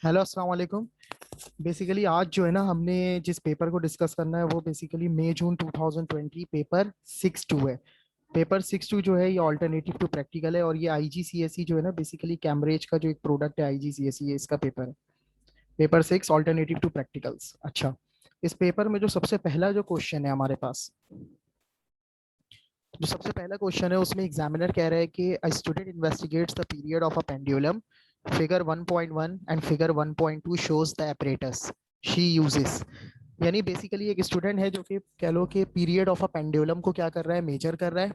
Hello, अस्सलाम वालेकुम। Basically आज जो है ना, हमने जिस पेपर को डिस्कस करना है वो बेसिकली मई जून 2020 पेपर 6-2 है। पेपर 6-2 जो है ये ऑल्टरनेटिव टू प्रैक्टिकल है, और ये आईजीसीएसई जो है ना, बेसिकली कैम्ब्रिज का जो एक प्रोडक्ट है आईजीसीएसई, ये इसका पेपर है। Paper 6 alternative to practicals. अच्छा, इस पेपर में जो सबसे पहला जो क्वेश्चन है हमारे पास, जो सबसे पहला क्वेश्चन है उसमें एग्जामिनर कह रहा है कि a student investigates the period of a pendulum, figure 1.1 and figure 1.2 shows the apparatus she uses. यानी बेसिकली एक स्टूडेंट है जो कि कह लो कि पीरियड ऑफ अ पेंडुलम को क्या कर रहा है, मेजर कर रहा है,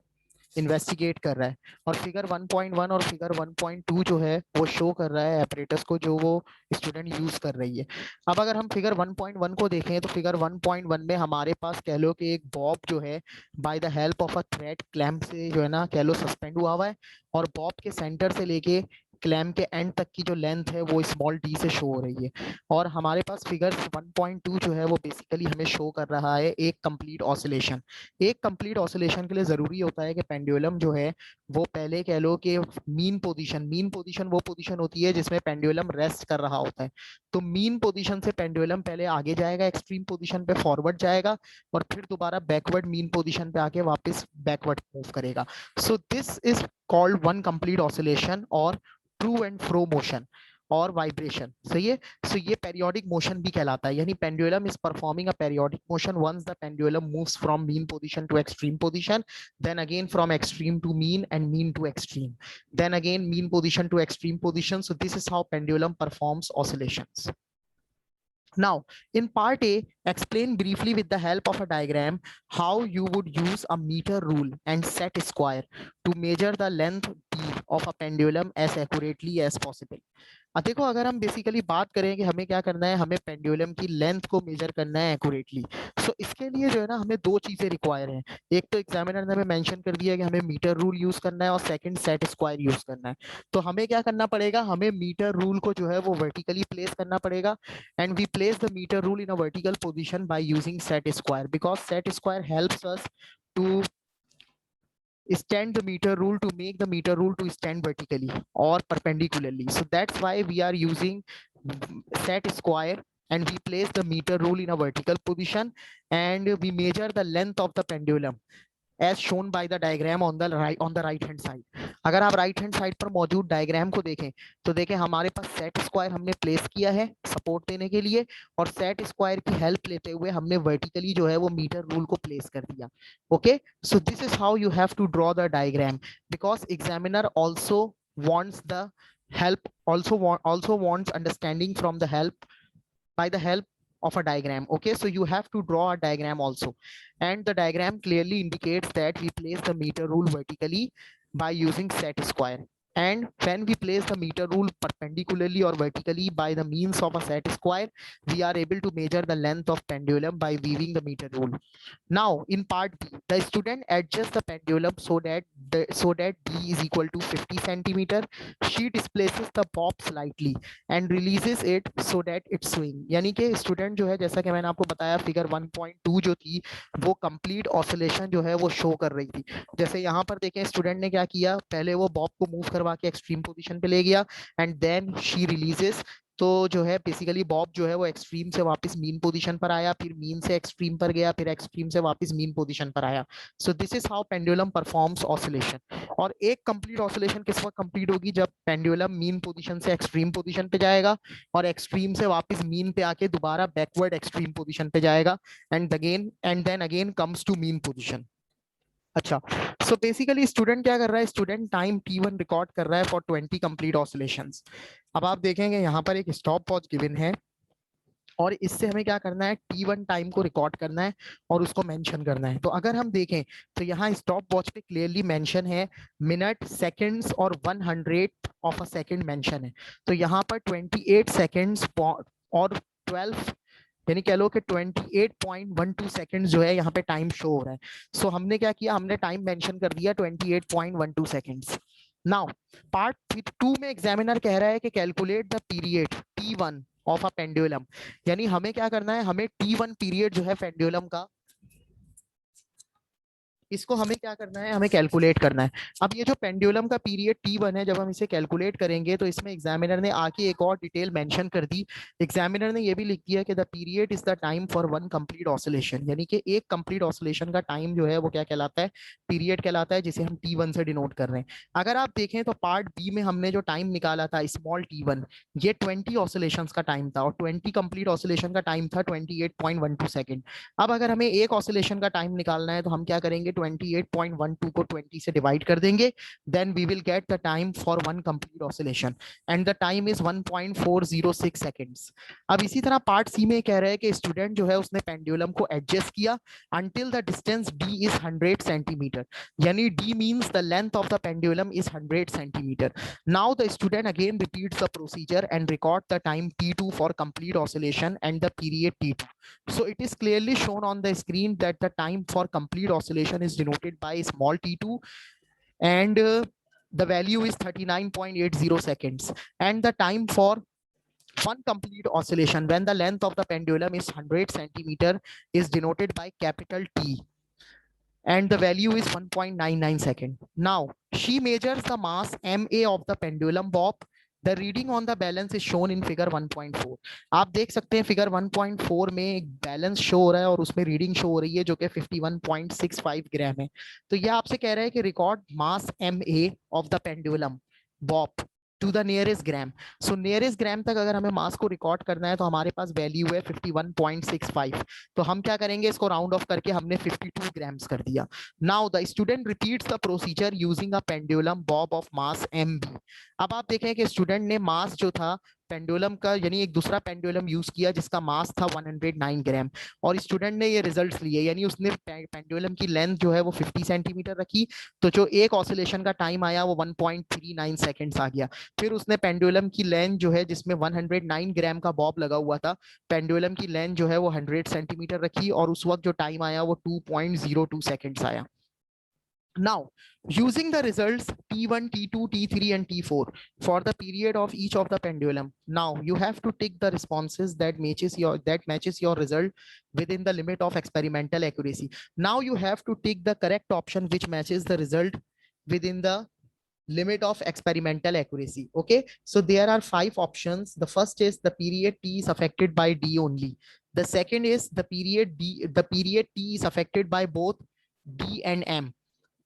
इन्वेस्टिगेट कर रहा है। और फिगर 1.1 और फिगर 1.2 जो है वो शो कर रहा है एपरेटस को जो वो स्टूडेंट यूज कर रही है। अब अगर हम फिगर 1.1 को देखें तो फिगर 1.1 में हमारे पास कह लो कि एक बॉब जो है by the help of a thread clamp से जो है ना कह लो सस्पेंड हुआ है। और बॉब के सेंटर से लेके क्लैम के एंड तक की जो लेंथ है वो स्मॉल डी से शो हो रही है। और हमारे पास फिगर 1.2 जो है वो बेसिकली हमें शो कर रहा है एक कंप्लीट ऑसिलेशन। एक कंप्लीट ऑसिलेशन के लिए जरूरी होता है कि पेंडुलम जो है वो पहले कह लो कि मीन पोजीशन वो पोजीशन होती है जिसमें पेंडुलम रेस्ट कर रहा होता है। तो मीन पोजीशन से पेंडुलम पहले आगे जाएगा, एक्सट्रीम पोजीशन पे फॉरवर्ड जाएगा, और फिर दोबारा बैकवर्ड मीन पोजीशन पे आके वापस बैकवर्ड मूव करेगा। सो this is called one complete oscillation, और ट्रू एंड फ्रो मोशन और वाइब्रेशन। सही है। सो ये पेरियोडिक मोशन भी कहलाता है, यानी pendulum is performing a periodic motion once the pendulum moves from mean position to extreme position, then again from extreme to mean and mean to extreme, then again mean position to extreme position. So this is how pendulum performs oscillations. Now, in part A, explain briefly with the help of a diagram how you would use a meter rule and set square to measure the length d of a pendulum as accurately as possible. देखो, अगर हम basically बात करें कि हमें क्या करना है, हमें पेंडुलम की लेंथ को मेजर करना है एक्यूरेटली। सो इसके लिए जो है ना हमें दो चीजें रिक्वायर हैं। एक तो एग्जामिनर ने हमें मेंशन कर दिया कि हमें मीटर रूल यूज करना है, और सेकंड सेट स्क्वायर यूज करना है। तो हमें क्या करना पड़ेगा, हमें मीटर रूल को जो है वो वर्टिकली प्लेस करना पड़ेगा। And we place the meter rule in a vertical position by using set square, because set square helps us to stand the meter rule, to make the meter rule to stand vertically or perpendicularly. So that's why we are using set square, and we place the meter rule in a vertical position, and we measure the length of the pendulum as shown by the diagram on the right hand side. अगर आप right hand side पर मौजूद diagram को देखें तो देखें हमारे पास set square हमने प्लेस किया है सपोर्ट देने के लिए, और सेट स्क्वायर की हेल्प लेते हुए हमने वर्टिकली जो है वो मीटर रूल को प्लेस कर दिया। Okay, so this is how you have to draw the diagram, because examiner also wants the help, also wants understanding from the help, by the help of a diagram. Okay, so you have to draw a diagram also, and the diagram clearly indicates that we place the meter rule vertically by using set square, and when we place the meter rule perpendicularly or vertically by the means of a set square, we are able to measure the length of pendulum by weaving the meter rule. Now, in part B, the student adjusts the pendulum so that D is equal to 50 centimeter. She displaces the bob slightly and releases it so that it swing. यानी कि student जो है, जैसा कि मैंने आपको बताया, figure 1.2 जो थी वो कंप्लीट ऑसिलेशन जो है वो शो कर रही थी। जैसे यहाँ पर देखें, स्टूडेंट ने क्या किया, पहले वो बॉब को मूव करवा के एक्सट्रीम पोजीशन पे ले गया, एंड देन शी रिलीजेस। तो जो है बेसिकली बॉब जो है वो एक्सट्रीम से वापस मीन पोजीशन पर आया, फिर मीन से एक्सट्रीम पर गया, फिर एक्सट्रीम से वापस मीन पोजीशन पर आया। सो this is how pendulum performs oscillation. और एक कंप्लीट ऑसिलेशन किस वक्त कंप्लीट होगी, जब पेंडुलम मीन पोजीशन से एक्सट्रीम पोजीशन पे जाएगा, और एक्सट्रीम से वापस मीन पे आके दोबारा बैकवर्ड एक्सट्रीम पोजीशन पे जाएगा, and then again comes to mean position. अच्छा, सो बेसिकली स्टूडेंट क्या कर रहा है, स्टूडेंट टाइम t1 रिकॉर्ड कर रहा है फॉर 20 कंप्लीट ऑसिलेशंस। अब आप देखेंगे यहाँ पर एक स्टॉप वॉच गिवन है, और इससे हमें क्या करना है, t1 टाइम को रिकॉर्ड करना है और उसको मेंशन करना है। तो अगर हम देखें तो यहाँ स्टॉप वॉच पे क्लियरली मेंशन है मिनट, सेकंड्स और 100 ऑफ अ सेकंड मेंशन है। तो यहाँ पर 28 सेकंड्स और 12, यानी कह लो कि 28.12 सेकंड्स जो है यहाँ पे टाइम शो हो रहा है। सो हमने क्या किया, हमने टाइम मेंशन कर दिया 28.12 सेकंड्स। नाउ पार्ट 2 में एग्जामिनर कह रहा है कि calculate the period t1 of a pendulum. यानी हमें क्या करना है, हमें t1 पीरियड जो है पेंडुलम का इसको हमें क्या करना है, हमें कैलकुलेट करना है। अब ये जो पेंडुलम का पीरियड T1 है, जब हम इसे कैलकुलेट करेंगे तो इसमें एग्जामिनर ने आके एक और डिटेल मेंशन कर दी। एग्जामिनर ने ये भी लिख दिया कि the period is the time for one complete oscillation, यानी कि एक कंप्लीट ऑसिलेशन का टाइम जो है वो क्या कहलाता है, पीरियड कहलाता है, जिसे हम T1 से डिनोट कर रहे हैं। अगर आप देखें तो पार्ट बी में हमने जो टाइम निकाला था स्मॉल T1, ये 20 ऑसिलेशंस का टाइम था और 20 कंप्लीट ऑसिलेशन का टाइम था 28.12 सेकंड। अब अगर हमें एक ऑसिलेशन का टाइम निकालना है तो हम क्या करेंगे, 28.12 को 20 से डिवाइड कर देंगे, then we will get the time for one complete oscillation and the time is 1.406 seconds. अब इसी तरह पार्ट सी में कह रहे हैं कि स्टूडेंट जो है उसने पेंडुलम को एडजस्ट किया until the distance d is 100 centimetre, यानी d means the length of the pendulum is 100 centimetre. Now the student again repeats the procedure and record the time T2 for complete oscillation and the period T2. So it is clearly shown on the screen that the time for complete oscillation is denoted by small T2 and the value is 39.80 seconds, and the time for one complete oscillation when the length of the pendulum is 100 centimeter is denoted by capital T and the value is 1.99 second. Now she measures the mass MA of the pendulum bob. The reading on the balance is shown in figure 1.4. आप देख सकते हैं figure 1.4 में एक balance show हो रहा है और उसमें रीडिंग शो हो रही है जो कि 51.65 ग्राम है। तो ये आपसे कह रहा है कि record mass MA of the pendulum bob to the nearest gram. So nearest gram तक अगर हमें मास को रिकॉर्ड करना है तो हमारे पास वैल्यू है 51.65। तो हम क्या करेंगे, इसको राउंड ऑफ करके हमने 52 ग्राम्स कर दिया। Now the student repeats the procedure using a pendulum Bob of mass MB। अब आप देखें कि स्टूडेंट ने मास जो था पेंडुलम का, यानी एक दूसरा पेंडुलम यूज किया जिसका मास था 109 ग्राम और स्टूडेंट ने ये रिजल्ट्स लिए, यानी उसने पेंडुलम की लेंथ जो है वो 50 सेंटीमीटर रखी, तो जो एक ऑसिलेशन का टाइम आया वो 1.39 सेकंड्स आ गया। फिर उसने पेंडुलम की लेंथ जो है जिसमें 109 ग्राम का बॉब लगा हुआ था, पेंडुलम की लेंथ जो है वो 100 सेंटीमीटर रखी और उस वक्त जो टाइम आया वो 2.02 सेकंड्स आया। Now, using the results T1, T2, T3, and T4 for the period of each of the pendulum, now you have to tick the responses that matches your result within the limit of experimental accuracy. Now you have to tick the correct option which matches the result within the limit of experimental accuracy. Okay, so there are 5 options. The first is the period T is affected by D only. The second is the period T is affected by both D and M.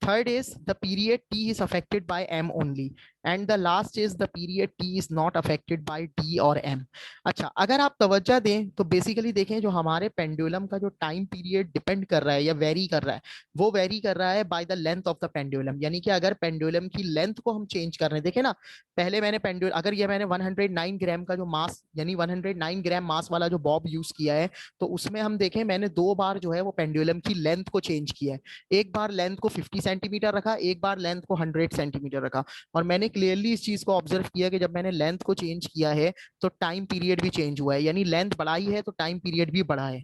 Third is the period T is affected by M only. And the last is the period T is not affected by D or M. अच्छा, अगर आप तवज्जो दें तो basically देखें जो हमारे pendulum का जो टाइम पीरियड डिपेंड कर रहा है या वेरी कर रहा है, वो वेरी कर रहा है by the length of the pendulum. यानी कि अगर पेंडुलम की लेंथ को हम चेंज कर रहे हैं, देखें ना, पहले मैंने पेंडुलम, अगर ये मैंने 109 ग्राम का जो मास, यानी 109 ग्राम मास वाला जो बॉब यूज किया है, तो उसमें हम देखें मैंने 2 बार जो है वो पेंडुलम की लेंथ को चेंज किया है। एक बार लेंथ को 50 सेंटीमीटर रखा, एक बार लेंथ को 100 सेंटीमीटर रखा। और मैंने क्लियरली इस चीज को ऑब्जर्व किया कि जब मैंने लेंथ को चेंज किया है तो टाइम पीरियड भी चेंज हुआ है, यानी लेंथ बढ़ाई है तो टाइम पीरियड भी बढ़ा है।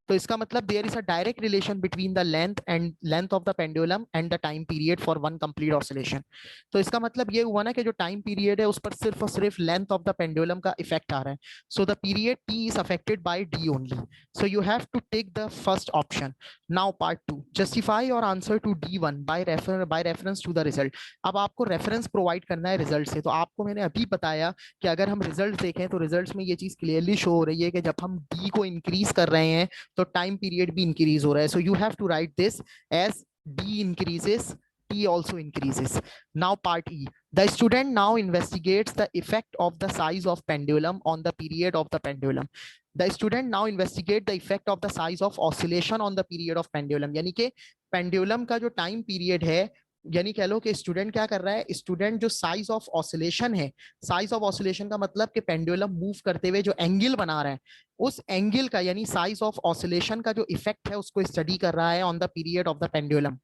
तो इसका मतलब there is a direct relation between the length of the pendulum and the time period for one complete oscillation. तो इसका मतलब ये हुआ ना कि जो टाइम पीरियड है उस पर सिर्फ और सिर्फ लेंथ ऑफ द पेंडुलम का इफेक्ट आ रहा है। So the period T is affected by D only, so you have to take the first option. Now part 2, justify your answer to D1 by reference to the result. अब आपको reference provide करना है result से। तो आपको मैंने अभी बताया कि अगर हम रिजल्ट देखें तो रिजल्ट में ये चीज क्लियरली शो हो रही है कि जब हम डी को इंक्रीज कर रहे हैं तो टाइम पीरियड भी इंक्रीज हो रहा है। So you have to write this as D increases, T also increases. Now part E. The student now investigates the effect of the size of pendulum on the period of the pendulum. The student now investigate the effect of the size of oscillation on the period of pendulum. यानी कि pendulum का जो time period है, यानी कह लो कि student क्या कर रहा है, स्टूडेंट जो साइज ऑफ ऑसिलेशन है, साइज ऑफ ऑसिलेशन का मतलब कि पेंडुलम मूव करते हुए जो एंगल बना रहा है, उस एंगल का यानी साइज ऑफ ऑसिलेशन का जो इफेक्ट है उसको स्टडी कर रहा है on the period of the pendulum.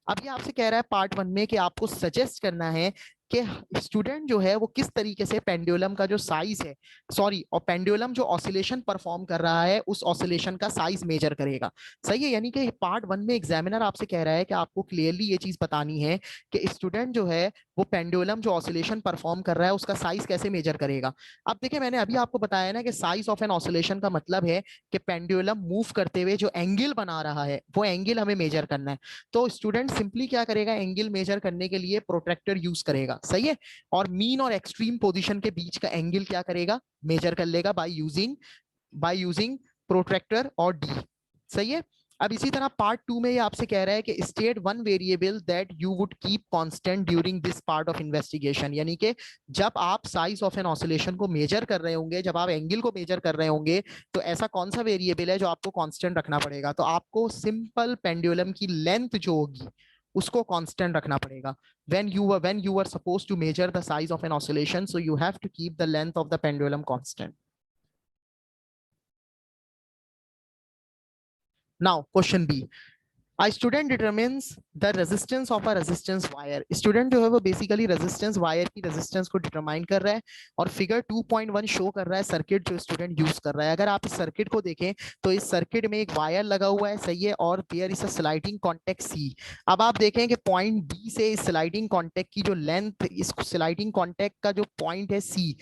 अब ये आपसे कह रहा है पार्ट 1 में कि आपको सजेस्ट करना है कि स्टूडेंट जो है वो किस तरीके से पेंडुलम का जो साइज है, सॉरी, और पेंडुलम जो ऑसिलेशन परफॉर्म कर रहा है उस ऑसिलेशन का साइज मेजर करेगा। सही है, यानी कि पार्ट 1 में एग्जामिनर आपसे कह रहा है कि आपको क्लियरली ये चीज बतानी है कि स्टूडेंट जो है वो पेंडुलम जो ऑसिलेशन परफॉर्म कर रहा है उसका साइज कैसे मेजर करेगा। अब देखिए मैंने अभी आपको बताया ना कि साइज ऑफ एन ऑसिलेशन का का मतलब है कि पेंडुलम मूव करते हुए जो एंगल बना रहा है वो एंगल हमें मेजर करना है। तो स्टूडेंट सिंपली क्या करेगा, एंगल मेजर करने के लिए प्रोट्रैक्टर यूज करेगा, सही है, और मीन और एक्सट्रीम पोजीशन के बीच का एंगल क्या करेगा, मेजर कर लेगा बाय यूजिंग प्रोट्रैक्टर और डी, सही है। अब इसी तरह पार्ट 2 में ये आपसे कह रहा है कि state one variable that you would keep constant during this part of investigation, यानी कि जब आप साइज ऑफ एन ऑसिलेशन को मेजर कर रहे होंगे, जब आप एंगल को मेजर कर रहे होंगे, तो ऐसा कौन सा वेरिएबल है जो आपको कांस्टेंट रखना पड़ेगा। तो आपको सिंपल पेंडुलम की लेंथ जो होगी उसको कांस्टेंट रखना पड़ेगा। when you were supposed to measure the size of an oscillation, so you have to keep the length of the pendulum constant. Now question B, a student determines the resistance of a resistance wire. Student जो है वो basically resistance wire की resistance को determine कर रहा है और figure 2.1 show कर रहा है सर्किट जो स्टूडेंट यूज कर रहा है। अगर आप इस सर्किट को देखें तो इस सर्किट में एक वायर लगा हुआ है, सही है, और there is a sliding contact C. अब आप देखें कि पॉइंट बी से इस स्लाइडिंग कॉन्टेक्ट की जो लेंथ, इस स्लाइडिंग कॉन्टेक्ट का जो पॉइंट है सी,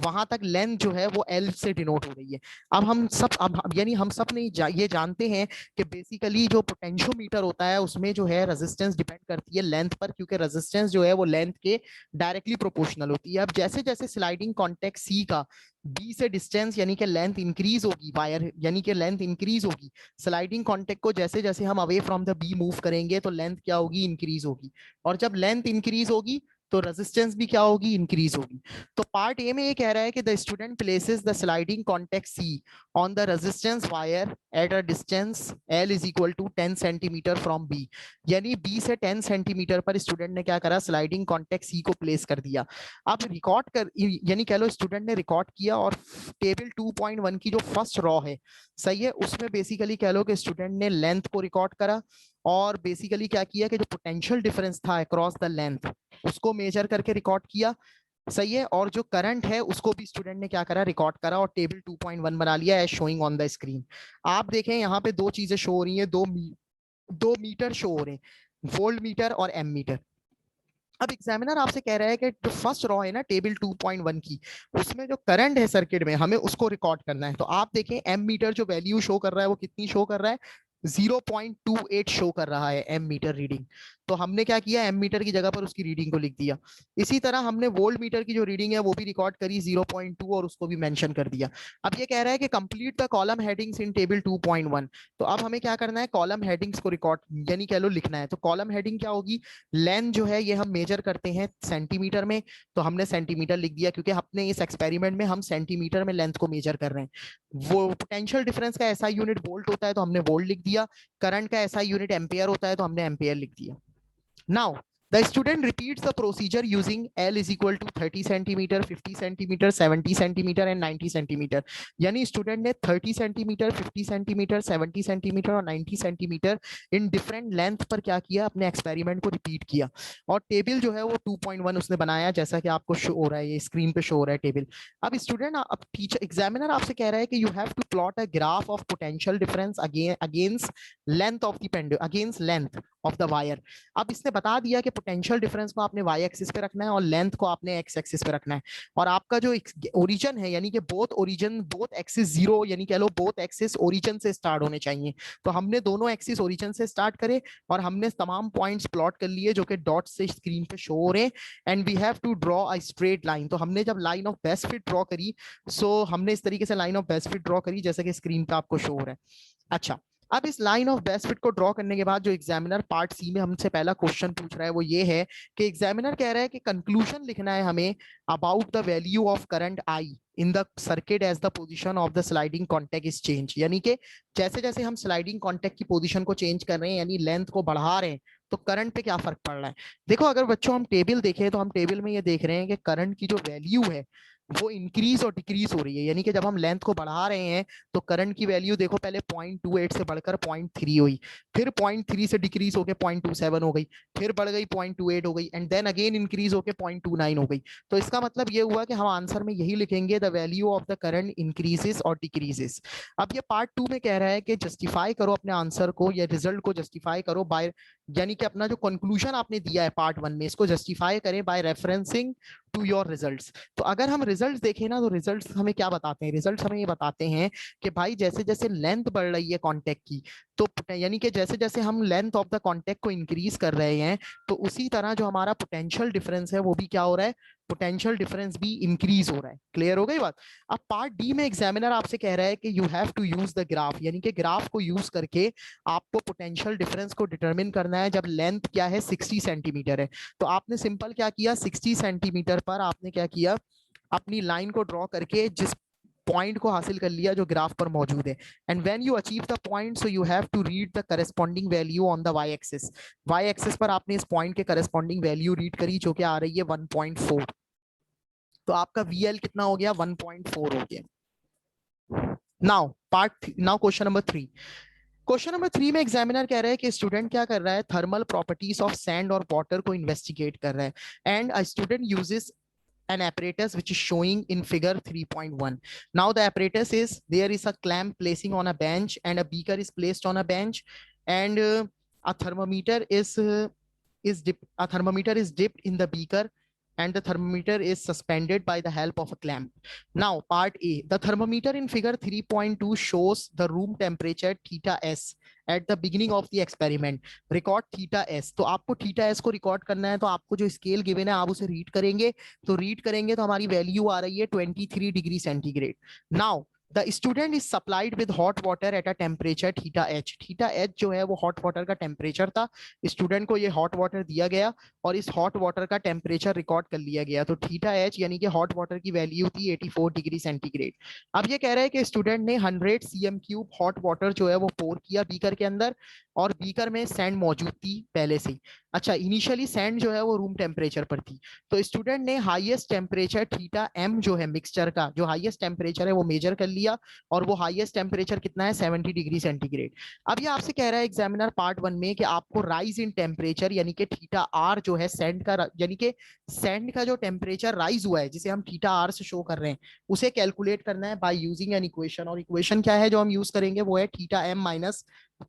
वहां तक लेंथ जो है वो एल से डिनोट हो रही है। अब यानी हम सब ने ये जानते हैं कि बेसिकली जो पोटेंशियोमीटर होता है उसमें जो है रेजिस्टेंस डिपेंड करती है लेंथ पर, क्योंकि रेजिस्टेंस जो है वो लेंथ के डायरेक्टली प्रोपोर्शनल होती है। अब जैसे जैसे स्लाइडिंग कॉन्टेक्ट सी का बी से डिस्टेंस यानी कि लेंथ इंक्रीज होगी, वायर यानी कि लेंथ इंक्रीज होगी, स्लाइडिंग कॉन्टेक्ट को जैसे जैसे हम away from the B move करेंगे तो लेंथ क्या होगी, इंक्रीज होगी, और जब लेंथ इंक्रीज होगी तो रेजिस्टेंस भी क्या होगी, इंक्रीज होगी। तो पार्ट ए में ये कह रहा है कि the student places the sliding contact C on the resistance wire at a distance L is equal to 10 centimetre from B, यानी बी से 10 सेंटीमीटर पर स्टूडेंट ने क्या करा, स्लाइडिंग कॉन्टेक्ट सी को प्लेस कर दिया। अब रिकॉर्ड कर यानी कह लो स्टूडेंट ने रिकॉर्ड किया और टेबल 2.1 की जो फर्स्ट रॉ है, सही है, उसमें बेसिकली कह लो कि स्टूडेंट ने लेंथ को रिकॉर्ड करा और बेसिकली क्या किया कि जो पोटेंशियल डिफरेंस था अक्रॉस द लेंथ उसको मेजर करके रिकॉर्ड किया, सही है, और जो करंट है उसको भी स्टूडेंट ने क्या करा, रिकॉर्ड करा और टेबल 2.1 बना लिया as showing on the screen. आप देखें यहाँ पे दो चीजें शो हो रही हैं, दो मीटर शो हो रहे हैं, वोल्ट मीटर और एम मीटर। अब एग्जामिनर आपसे कह रहा है कि जो फर्स्ट रॉ है ना टेबल 2.1 की, उसमें जो करंट है सर्किट में हमें उसको रिकॉर्ड करना है। तो आप देखें एम मीटर जो वैल्यू शो कर रहा है वो कितनी शो कर रहा है, 0.28 शो कर रहा है एम मीटर रीडिंग। तो हमने क्या किया, एम मीटर की जगह पर उसकी रीडिंग को लिख दिया। इसी तरह हमने वोल्ट मीटर की जो रीडिंग है वो भी रिकॉर्ड करी 0.2 और उसको भी मेंशन कर दिया। अब ये कह रहा है कि complete the column headings in table 2.1। तो अब हमें क्या करना है, कॉलम हेडिंग्स को रिकॉर्ड यानी कह लो लिखना है। तो कॉलम हेडिंग क्या होगी, लेंथ जो है ये हम मेजर करते हैं सेंटीमीटर में, तो हमने सेंटीमीटर लिख दिया क्योंकि अपने इस एक्सपेरिमेंट में हम सेंटीमीटर में लेंथ को मेजर कर रहे हैं। वो पोटेंशियल डिफरेंस का ऐसा यूनिट वोल्ट होता है तो हमने वोल्ट लिख दिया, करंट का ऐसा यूनिट एम्पेयर होता है तो हमने एम्पेयर लिख दिया। Now, the student repeats the procedure using L is equal to 30 centimeter, 50 centimeter, 70 centimeter and 90 centimeter। यानी स्टूडेंट ने 30 सेंटीमीटर, 50 सेंटीमीटर, 70 सेंटीमीटर और 90 सेंटीमीटर इन डिफरेंट लेंथ पर क्या किया, अपने एक्सपेरिमेंट को रिपीट किया और टेबल जो है वो 2.1 उसने बनाया, जैसा कि आपको शो हो रहा है, ये स्क्रीन पे शो हो रहा है टेबल। अब स्टूडेंट, अब टीचर एग्जामिनर आपसे कह रहा है कि you have to plot a graph of potential difference against length of the pendulum, against length of the wire. अब इसने बता दिया कि पोटेंशियल डिफरेंस को आपने वाई एक्सिस पे रखना है और लेंथ को आपने एक्स एक्सिस पे रखना है, और आपका जो ओरिजिन है यानी कि बोथ एक्सिस जीरो, यानी कह लो बोथ एक्सिस ओरिजिन से स्टार्ट होने चाहिए। तो हमने दोनों एक्सिस ओरिजिन से स्टार्ट करे और हमने तमाम पॉइंट्स प्लॉट कर लिए जो कि डॉट से स्क्रीन पे शो हो रहे हैं, and we have to draw a straight line. तो हमने जब line of best fit draw करी, सो हमने इस तरीके से line of best fit draw करी जैसे कि स्क्रीन पे आपको शो हो रहा है। अच्छा, अब इस लाइन ऑफ बेस्ट फिट को ड्रॉ करने के बाद जो एग्जामिनर पार्ट सी में हमसे पहला क्वेश्चन पूछ रहा है वो ये है कि एग्जामिनर कह रहा है कि कंक्लूजन लिखना है हमें about the value of current I in the circuit as the position of the sliding contact is change. यानी कि जैसे जैसे हम स्लाइडिंग कॉन्टेक्ट की पोजीशन को चेंज कर रहे हैं यानी लेंथ को बढ़ा रहे हैं तो करंट पे क्या फर्क पड़ रहा है। देखो अगर बच्चों हम टेबल देखें तो हम टेबल में ये देख रहे हैं कि करंट की जो वैल्यू है वो इंक्रीज और डिक्रीज हो रही है, यानी कि जब हम लेंथ को बढ़ा रहे हैं तो करंट की वैल्यू देखो पहले 0.28 से बढ़कर 0.3 हुई, फिर 0.3 से डिक्रीज होकर 0.27 हो गई, फिर बढ़ गई 0.28 हो गई, एंड देन अगेन इंक्रीज होकर 0.29 हो गई। तो इसका मतलब ये हुआ कि हम आंसर में यही लिखेंगे the value of the current increases और डिक्रीजेस। अब ये पार्ट 2 में कह रहा है कि जस्टिफाई करो अपने आंसर को या रिजल्ट को जस्टिफाई करो बाय, यानी कि अपना जो कंक्लूजन आपने दिया है पार्ट 1 में इसको जस्टिफाई करें by referencing to your results. तो अगर हम रिजल्ट्स देखें ना, तो रिजल्ट्स हमें क्या बताते हैं? रिजल्ट्स हमें ये बताते हैं कि भाई जैसे जैसे लेंथ बढ़ रही है कॉन्टेक्ट की, तो यानी कि जैसे जैसे हम लेंथ ऑफ द कॉन्टेक्ट को इंक्रीज कर रहे हैं, तो उसी तरह जो हमारा पोटेंशियल डिफरेंस है वो भी क्या हो रहा है? पोटेंशियल डिफरेंस भी इंक्रीज हो रहा है। क्लियर हो गई बात? अब पार्ट डी में एग्जामिनर आपसे कह रहा है कि you have to use the graph, यानी कि ग्राफ को यूज करके आपको पोटेंशियल डिफरेंस को डिटरमिन करना है जब लेंथ क्या है? 60 सेंटीमीटर है। तो आपने सिंपल क्या किया? 60 सेंटीमीटर पर आपने क्या किया? अपनी लाइन को ड्रॉ करके जिस पॉइंट को हासिल कर लिया जो ग्राफ पर मौजूद है। And when you achieve the point, so you have to read the corresponding value on the Y axis. Y axis पर आपने इस पॉइंट के करस्पॉन्डिंग वैल्यू रीड करी, जो कि आ रही है 1.4। तो आपका VL कितना हो गया? 1.4 हो गया। Now question number 3। Question number 3 में एग्जामिनर कह रहा है कि स्टूडेंट क्या कर रहा है? थर्मल प्रॉपर्टीज ऑफ सैंड और वाटर को इन्वेस्टिगेट कर रहा है। And a student uses an apparatus which is showing in figure 3.1. Now the apparatus is, there is a clamp placing on a bench and a beaker is placed on a bench, and a thermometer a thermometer is dipped in the beaker, and the thermometer is suspended by the help of a clamp. Now part A, the thermometer in figure 3.2 shows the room temperature theta s at the beginning of the experiment. Record theta s. तो आपको theta s को record करना है, तो आपको जो scale given है आप उसे रीड करेंगे। तो रीड करेंगे तो हमारी वैल्यू आ रही है 23 degree centigrade. Now the student is supplied with hot water at a temperature theta H. Theta H जो है वो हॉट वाटर का टेम्परेचर था। स्टूडेंट को ये हॉट वाटर दिया गया और इस हॉट वाटर का टेम्परेचर रिकॉर्ड कर लिया गया। तो थीटा एच यानी कि हॉट वाटर की वैल्यू थी 84 डिग्री सेंटीग्रेड। अब ये कह रहा है कि स्टूडेंट ने 100 cm क्यूब हॉट वाटर जो है वो पोर किया बीकर के अंदर, और बीकर में सैंड मौजूद थी पहले से। अच्छा, इनिशियली सैंड जो है वो रूम टेम्परेचर पर थी। तो स्टूडेंट ने हाईएस्ट टेम्परेचर थीटा एम जो है मिक्सचर का, जो हाईएस्ट टेम्परेचर है वो मेजर कर लिया, और वो हाईएस्ट टेम्परेचर कितना है? 70 डिग्री सेंटीग्रेड। अब ये आपसे कह रहा है एग्जामिनर पार्ट 1 में कि आपको राइज इन टेम्परेचर यानी कि थीटा आर जो है सैंड का, यानी कि सैंड का जो टेम्परेचर राइज हुआ है जिसे हम थीटा आर से शो कर रहे हैं, उसे कैलकुलेट करना है बाय यूजिंग एन इक्वेशन। और इक्वेशन क्या है जो हम यूज करेंगे? वो है theta M minus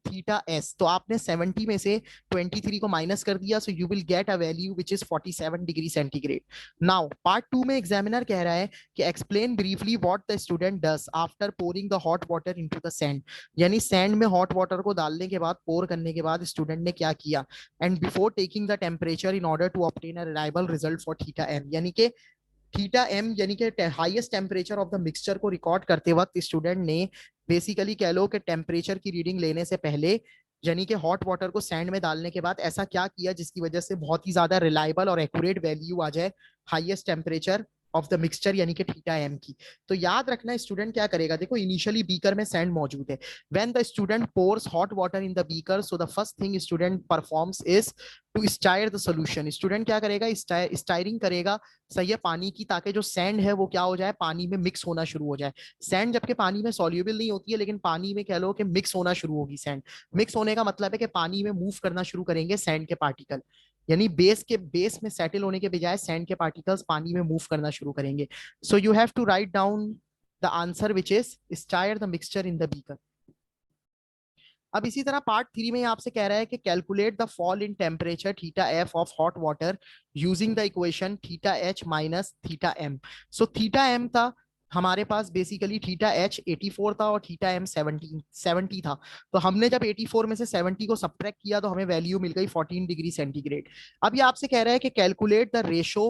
theta S. तो आपने 70 में से 23 को माइनस कर दिया, so you will get a value which is 47 degree centigrade. Now part 2 में एग्जामिनर कह रहा है कि explain briefly what the student does after pouring the hot water into the sand. यानी सैंड में हॉट वाटर को डालने के बाद, पोर करने के बाद स्टूडेंट ने क्या किया, and before taking the temperature in order to obtain a reliable result for theta M. यानी कि थीटा एम यानी कि highest temperature of the mixture को रिकॉर्ड करते वक्त स्टूडेंट ने बेसिकली कह लो कि टेम्परेचर की रीडिंग लेने से पहले, यानी कि हॉट वाटर को सैंड में डालने के बाद ऐसा क्या किया जिसकी वजह से बहुत ही ज्यादा रिलायबल और एक्यूरेट वैल्यू आ जाए highest temperature of the mixture यानी कि थीटा एम की। तो याद रखना स्टूडेंट क्या करेगा, देखो इनिशियली बीकर में सैंड मौजूद है। When the student pours hot water in the beaker, so the first thing student performs is to stir the solution. Student क्या करेगा? स्टायरिंग करेगा, सही है, पानी की, ताकि जो सैंड है वो क्या हो जाए? पानी में मिक्स होना शुरू हो जाए। सैंड जबकि पानी में सॉल्युबल नहीं होती है, लेकिन पानी में कह लो कि मिक्स होना शुरू होगी सैंड। मिक्स होने का मतलब है कि पानी में मूव करना शुरू करेंगे सैंड के पार्टिकल, यानी बेस में सेटल होने के बजाय सैंड के पार्टिकल्स पानी में मूव करना शुरू करेंगे। So you have to write down the answer which is stir the mixture in the beaker. अब इसी तरह पार्ट 3 में आपसे कह रहा है कि calculate the fall in temperature theta F of hot water using the equation theta H minus theta M. So theta M था हमारे पास, बेसिकली थीटा एच 84 था और थीटा एम 70 था। तो हमने जब 84 में से 70 को सब्ट्रैक्ट किया तो हमें वैल्यू मिल गई 14 डिग्री सेंटीग्रेड। अब ये आपसे कह रहा है कि calculate the ratio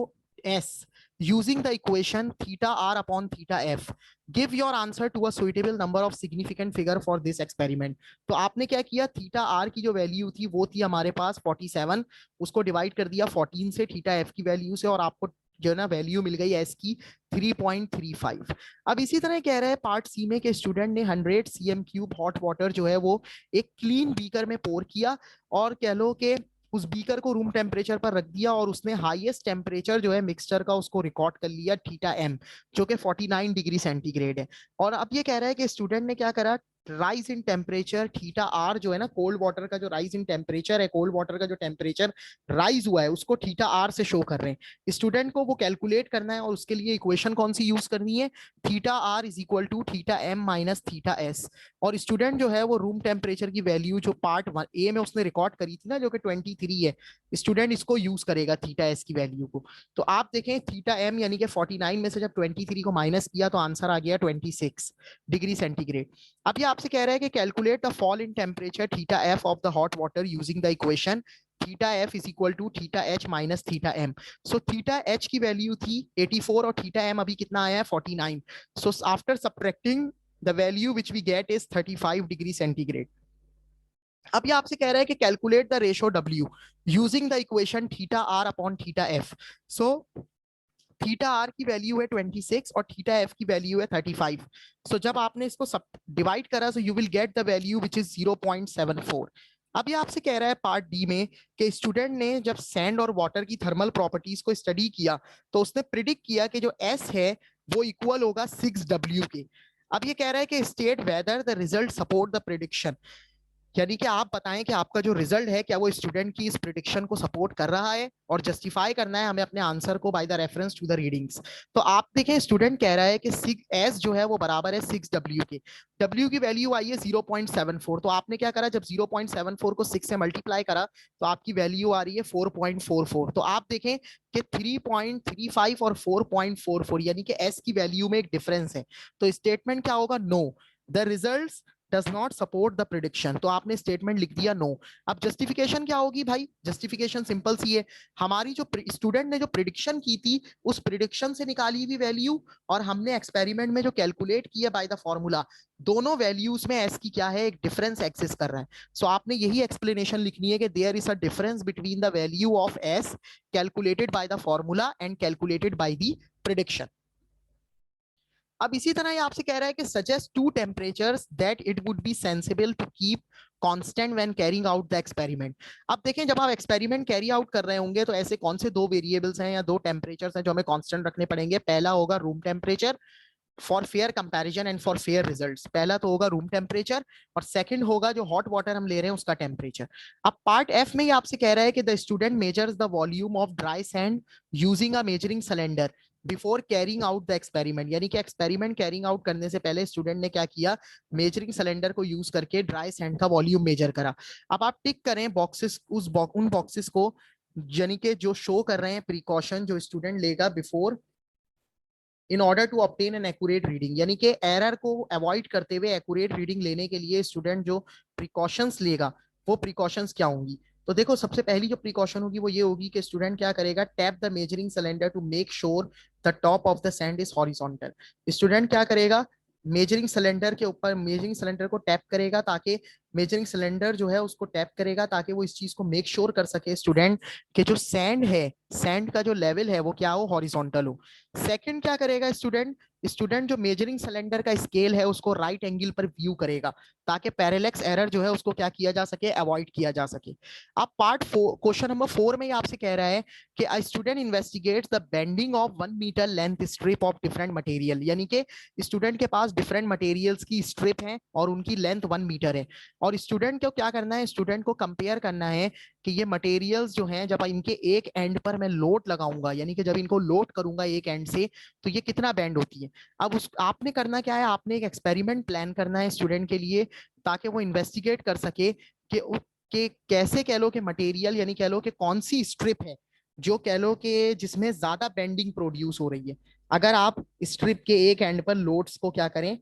S using the equation theta r upon theta f. Give your answer to a suitable number of significant figure for this experiment. तो आपने क्या किया? थीटा आर की जो वैल्यू थी वो थी हमारे पास 47, उसको डिवाइड कर दिया 14 से थीटा एफ की वैल्यू से, और आपको जो है ना वैल्यू मिल गई एस की 3.35। अब इसी तरह कह रहे हैं पार्ट सी में कि स्टूडेंट ने 100 cm क्यूब हॉट वाटर जो है वो एक क्लीन बीकर में पोर किया, और कह लो कि उस बीकर को रूम टेम्परेचर पर रख दिया, और उसने हाईएस्ट टेम्परेचर जो है मिक्सचर का उसको रिकॉर्ड कर लिया थीटा एम, जो कि 49 डिग्री सेंटीग्रेड है। और अब ये कह रहा है कि स्टूडेंट ने क्या करा, rise in temperature theta R जो है ना, कोल्ड वाटर का जो राइज इन टेम्परेचर है, कोल्ड वाटर का जो टेम्परेचर राइज हुआ है उसको थीटा आर से शो कर रहे हैं। स्टूडेंट को वो कैलकुलेट करना है और उसके लिए इक्वेशन कौन सी यूज करनी है, theta R is equal to theta M minus theta S. और स्टूडेंट जो है वो रूम टेम्परेचर की वैल्यू जो पार्ट ए में उसने रिकॉर्ड करी थी ना, जो कि 23 है, स्टूडेंट इसको यूज करेगा थीटा एस की वैल्यू को। तो आप देखें थीटा एम यानी कि 49 में से जब 23 को माइनस किया तो आंसर आ गया 26 डिग्री सेंटीग्रेड। अब ये आपसे कह रहा है कि calculate the fall in temperature theta F of the hot water using the equation theta F is equal to theta H minus theta M. So theta H की वैल्यू थी 84 और थीटा एम अभी कितना आया है 49। So after subtracting the value which we get is 35 degree centigrade. अब ये आपसे कह रहा है कि calculate the ratio W using the equation theta R upon theta F. So theta R की वैल्यू है 26 और थीटा एफ की वैल्यू है 35। सो जब आपने इसको सब डिवाइड करा so you will get the value which is 0.74। अब ये आपसे कह रहा है पार्ट डी में कि स्टूडेंट ने जब सैंड और वाटर की थर्मल प्रॉपर्टीज को स्टडी किया तो उसने प्रिडिक्ट किया कि जो एस है वो इक्वल होगा 6W के। अब ये कह रहा है कि state whether the result support the prediction, यानी कि आप बताएं कि आपका जो रिजल्ट है क्या वो स्टूडेंट की इस प्रिडिक्शन को सपोर्ट कर रहा है, और जस्टिफाई करना है हमें अपने आंसर को by the reference to the readings. तो आप देखें स्टूडेंट कह रहा है कि एस जो है वो बराबर है 6W के। W की वैल्यू आई है 0.74। तो आपने क्या करा, जब 0.74 को 6 से मल्टीप्लाई करा तो आपकी वैल्यू आ रही है 4.44। तो आप देखें कि 3.35 और 4.44 यानी कि एस की वैल्यू में एक डिफरेंस है। तो स्टेटमेंट क्या होगा, know the results does not support the prediction। तो आपने स्टेटमेंट लिख दिया नो। अब जस्टिफिकेशन क्या होगी भाई, जस्टिफिकेशन सिंपल सी है, हमारी जो स्टूडेंट ने जो प्रिडिक्शन की थी उस प्रिडिक्शन से निकाली हुई वैल्यू और हमने एक्सपेरिमेंट में जो कैलकुलेट किया बाय द फॉर्मूला, दोनों वैल्यूज में एस की क्या है, एक डिफरेंस एग्जिस्ट कर रहा है। सो आपने यही एक्सप्लेनेशन लिखनी है कि there is a difference between the value of S calculated by the formula and calculated by the prediction. अब इसी तरह ये आपसे कह रहा है कि suggest two temperatures that it would be sensible to keep constant when carrying out the experiment. अब देखें जब आप एक्सपेरिमेंट कैरी आउट कर रहे होंगे तो ऐसे कौन से दो वेरिएबल्स हैं या दो टेम्परेचर्स हैं जो हमें कांस्टेंट रखने पड़ेंगे। पहला होगा room temperature for fair comparison and for fair results. पहला तो होगा रूम टेम्परेचर और सेकंड होगा जो हॉट वाटर हम ले रहे हैं उसका टेम्परेचर। अब पार्ट एफ में ये आपसे कह रहा है कि the student measures the volume of dry sand using a measuring cylinder before carrying out the experiment, यानी कि एक्सपेरिमेंट कैरिंग आउट करने से पहले स्टूडेंट ने क्या किया, मेजरिंग सिलेंडर को यूज करके ड्राई सैंड का वॉल्यूम मेजर करा। अब आप टिक करें बॉक्सेस, उन बॉक्सेस को यानी कि जो शो कर रहे हैं प्रिकॉशन जो स्टूडेंट लेगा before in order to obtain an accurate reading, यानी कि एरर को अवॉइड करते हुए एक्यूरेट रीडिंग लेने के लिए स्टूडेंट जो प्रिकॉशंस लेगा वो प्रिकॉशंस क्या होंगी। तो देखो सबसे पहली जो प्रिकॉशन होगी वो ये होगी कि स्टूडेंट क्या करेगा, tap the measuring cylinder to make sure the top of the sand is horizontal. Student क्या करेगा, मेजरिंग सिलेंडर के ऊपर मेजरिंग सिलेंडर को टैप करेगा ताकि मेजरिंग सिलेंडर जो है उसको टैप करेगा ताकि वो इस चीज को मेक श्योर कर सके स्टूडेंट कि जो सैंड है, सैंड का जो लेवल है वो क्या हो, हॉरिजॉन्टल हो। सेकंड क्या करेगा स्टूडेंट, स्टूडेंट जो मेजरिंग सिलेंडर का स्केल है उसको राइट एंगल पर व्यू करेगा ताकि पैरेलैक्स एरर जो है उसको क्या किया जा सके, अवॉइड किया जा सके। अब पार्ट 4 क्वेश्चन नंबर 4 में आपसे कह रहा है कि a student investigates the bending of 1 metre length strip of different material, यानी कि स्टूडेंट के पास डिफरेंट मटेरियल्स की स्ट्रिप है और उनकी लेंथ 1 मीटर है और स्टूडेंट को क्या करना है, स्टूडेंट को कंपेयर करना है कि ये मटेरियल्स जो हैं जब इनके एक एंड पर मैं लोड लगाऊंगा, यानी कि जब इनको लोड करूंगा एक एंड से तो ये कितना बैंड होती है। अब उस आपने करना क्या है, आपने एक एक्सपेरिमेंट प्लान करना है स्टूडेंट के लिए ताकि वो इन्वेस्टिगेट कर सके कि कैसे कह लो कि मटेरियल यानी कह लो कि कौन सी स्ट्रिप है जो कह लो कि जिसमें ज्यादा बेंडिंग प्रोड्यूस हो रही है अगर आप स्ट्रिप के एक एंड पर लोड्स को क्या करें,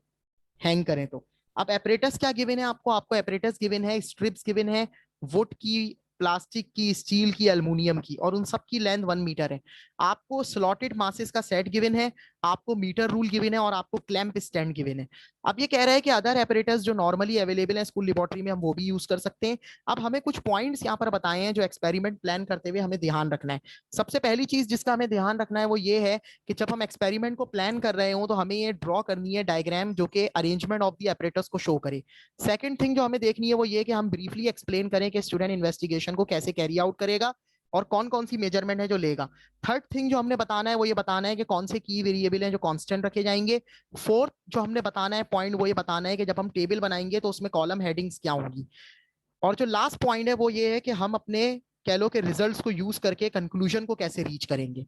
हैंग करें तो। अब एपरेटस क्या गिवन है आपको, आपको एपरेटस गिवन है, स्ट्रिप्स गिवन है, वुड की, प्लास्टिक की, स्टील की, एल्युमिनियम की, और उन सब की लेंथ 1 मीटर है। आपको स्लॉटेड मासेस का सेट गिवन है, आपको मीटर रूल गिवन है और आपको क्लैंप स्टैंड गिवन है। अब ये कह रहा है कि अदर एपरेटस जो नॉर्मली अवेलेबल है स्कूल लेबोरेटरी में हम वो भी यूज कर सकते हैं। अब हमें कुछ पॉइंट्स यहाँ पर बताए हैं जो एक्सपेरिमेंट प्लान करते हुए हमें ध्यान रखना है। सबसे पहली चीज जिसका हमें ध्यान रखना है वो ये है कि जब हम एक्सपेरिमेंट को प्लान कर रहे हो तो हमें ये ड्रॉ करनी है डायग्राम जो कि अरेंजमेंट ऑफ द एपरेटस को शो करे। सेकंड थिंग जो हमें देखनी है वो ये कि हम ब्रीफली एक्सप्लेन करें कि स्टूडेंट इन्वेस्टिगेशन को कैसे कैरी आउट करेगा। और कौन कौन सी मेजरमेंट है जो लेगा। थर्ड थिंग जो हमने बताना है वो ये बताना है कि कौन से की वेरिएबल हैं जो कांस्टेंट रखे जाएंगे। फोर्थ जो हमने बताना है पॉइंट वो ये बताना है कि जब हम टेबल बनाएंगे तो उसमें कॉलम हेडिंग्स क्या होंगी। और जो लास्ट पॉइंट है वो ये है कि हम अपने कह लो के रिजल्ट्स को यूज करके कंक्लूजन को कैसे रीच करेंगे।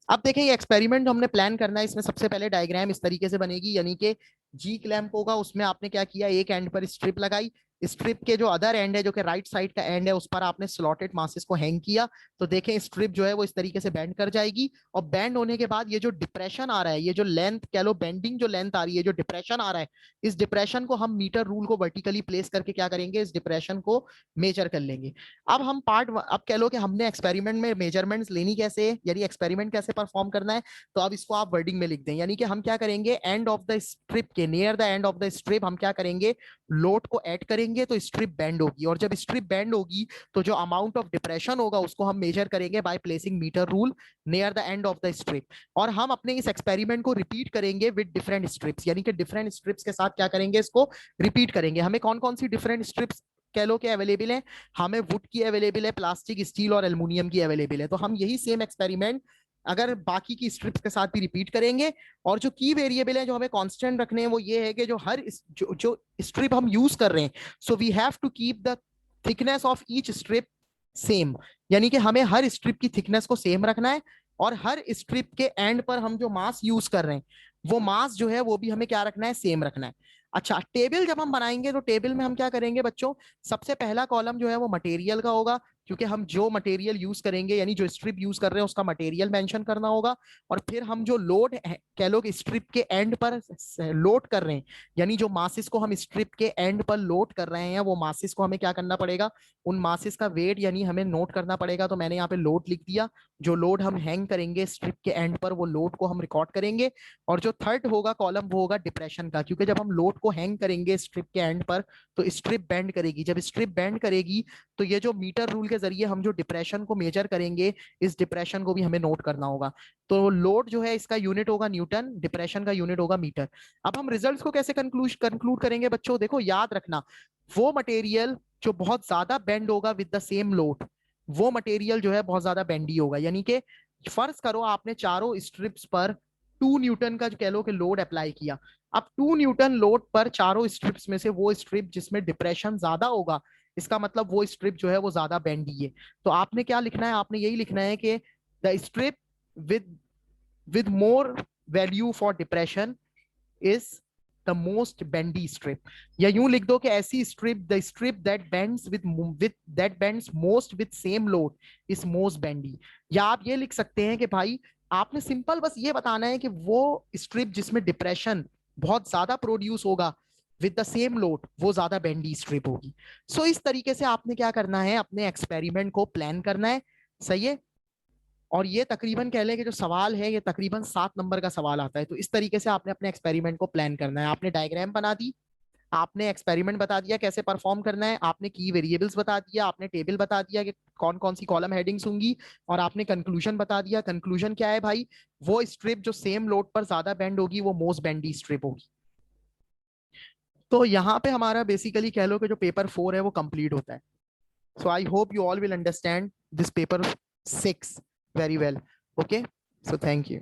अब देखें ये एक्सपेरिमेंट जो हमने प्लान करना है इसमें सबसे पहले डायग्राम इस तरीके से बनेगी, यानी कि जी क्लैंप होगा, उसमें आपने क्या किया, एक एंड पर स्ट्रिप लगाई, स्ट्रिप के जो अदर एंड है जो कि राइट साइड का एंड है उस पर आपने स्लॉटेड मासेस को हैंग किया। तो देखें स्ट्रिप जो है वो इस तरीके से बैंड कर जाएगी, और बैंड होने के बाद ये जो डिप्रेशन आ रहा है, ये जो लेंथ कह लो बेंडिंग जो लेंथ आ रही है, जो डिप्रेशन आ रहा है, इस डिप्रेशन को हम मीटर रूल को वर्टिकली प्लेस करके क्या करेंगे, इस डिप्रेशन को मेजर कर लेंगे। अब हम अब कह लो कि हमने एक्सपेरिमेंट में मेजरमेंट्स लेनी कैसे है, यानी एक्सपेरिमेंट कैसे परफॉर्म करना है। तो अब इसको आप वर्डिंग में लिख दें, यानी कि हम क्या करेंगे, एंड ऑफ द स्ट्रिप के near the end of the strip हम क्या करेंगे, लोड को ऐड करेंगे तो स्ट्रिप बैंड होगी, और जब स्ट्रिप बैंड होगी तो जो अमाउंट ऑफ डिप्रेशन होगा उसको हम मेजर करेंगे by placing metre rule near the end of the strip. और हम अपने इस एक्सपेरिमेंट को रिपीट करेंगे विद डिफरेंट स्ट्रिप्स, यानी कि डिफरेंट स्ट्रिप्स के साथ क्या करेंगे, इसको रिपीट करेंगे। हमें कौन कौन सी डिफरेंट स्ट्रिप्स कह लो कि अवेलेबल है, हमें वुड की अवेलेबल है, प्लास्टिक, स्टील और एल्युमिनियम की अवेलेबल है। तो हम यही सेम एक्सपेरिमेंट अगर बाकी की स्ट्रिप्स के साथ भी रिपीट करेंगे। और जो की वेरिएबल है जो हमें कांस्टेंट रखने हैं वो ये है कि जो हर जो स्ट्रिप हम यूज कर रहे हैं, so we have to keep the thickness of each strip same, यानी कि हमें हर स्ट्रिप की थिकनेस को सेम रखना है, और हर स्ट्रिप के एंड पर हम जो मास यूज कर रहे हैं वो मास जो है वो भी हमें क्या रखना है, सेम रखना है। अच्छा, टेबल जब हम बनाएंगे तो टेबल में हम क्या करेंगे बच्चों, सबसे पहला कॉलम जो है वो मटेरियल का होगा, क्योंकि हम जो मटेरियल यूज करेंगे यानी जो स्ट्रिप यूज कर रहे हैं उसका मटेरियल मेंशन करना होगा। और फिर हम जो लोड कह लो कि स्ट्रिप के एंड पर लोड कर रहे हैं, यानी जो मासिस को हम स्ट्रिप के एंड पर लोड कर रहे हैं वो मासिस को हमें क्या करना पड़ेगा, उन मासिस का वेट यानी हमें नोट करना पड़ेगा। तो मैंने यहाँ पे लोड लिख दिया, जो लोड हम हैंग करेंगे स्ट्रिप के एंड पर वो लोड को हम रिकॉर्ड करेंगे। और जो थर्ड होगा कॉलम वो होगा डिप्रेशन का, क्योंकि जब हम लोड को हैंग करेंगे स्ट्रिप के एंड पर तो स्ट्रिप बैंड करेगी, जब स्ट्रिप बैंड करेगी तो ये जो मीटर रूल के जरिए हम जो डिप्रेशन को मेजर करेंगे इस डिप्रेशन को भी हमें नोट करना होगा। तो लोड जो है इसका यूनिट होगा न्यूटन, डिप्रेशन का यूनिट होगा मीटर। अब हम रिजल्ट्स को कैसे कंक्लूड करेंगे बच्चों, देखो याद रखना, वो मटेरियल जो बहुत ज्यादा बेंड होगा विद द सेम लोड, वो मटेरियल जो है बहुत ज्यादा बेंडी होगा। यानी कि फर्ज करो आपने चारों स्ट्रिप्स पर 2 न्यूटन का जो कह लो कि लोड अप्लाई किया। अब 2 न्यूटन लोड पर चारों स्ट्रिप्स में से वो स्ट्रिप जिसमें डिप्रेशन ज्यादा होगा, इसका मतलब वो स्ट्रिप जो है वो ज्यादा बेंडी है। तो आपने क्या लिखना है, आपने यही लिखना है कि the strip with with more value for depression is the most bendy strip. या यूं लिख दो कि ऐसी strip, the strip that bends with that bends most with same load is most bendy. या आप ये लिख सकते हैं कि भाई आपने सिंपल बस ये बताना है कि वो स्ट्रिप जिसमें डिप्रेशन बहुत ज्यादा प्रोड्यूस होगा विद द सेम लोड वो ज्यादा बेंडी स्ट्रिप होगी। सो इस तरीके से आपने क्या करना है, अपने एक्सपेरिमेंट को प्लान करना है। सही है। और ये तकरीबन कह लें कि जो सवाल है ये तकरीबन 7 नंबर का सवाल आता है। तो इस तरीके से आपने अपने एक्सपेरिमेंट को प्लान करना है। आपने डायग्राम बना दी, आपने एक्सपेरिमेंट बता दिया कैसे परफॉर्म करना है, आपने की वेरिएबल्स बता दिया, आपने टेबल बता दिया कि कौन कौन सी कॉलम हेडिंग्स होंगी, और आपने कंक्लूजन बता दिया। कंक्लूजन क्या है भाई, वो स्ट्रिप जो सेम लोड पर ज्यादा बेंड होगी वो मोस्ट बेंडी स्ट्रिप होगी। तो यहाँ पे हमारा बेसिकली कह लो कि जो पेपर 4 है वो कंप्लीट होता है। So I hope you all will understand this paper 6 very well. Okay. So thank you.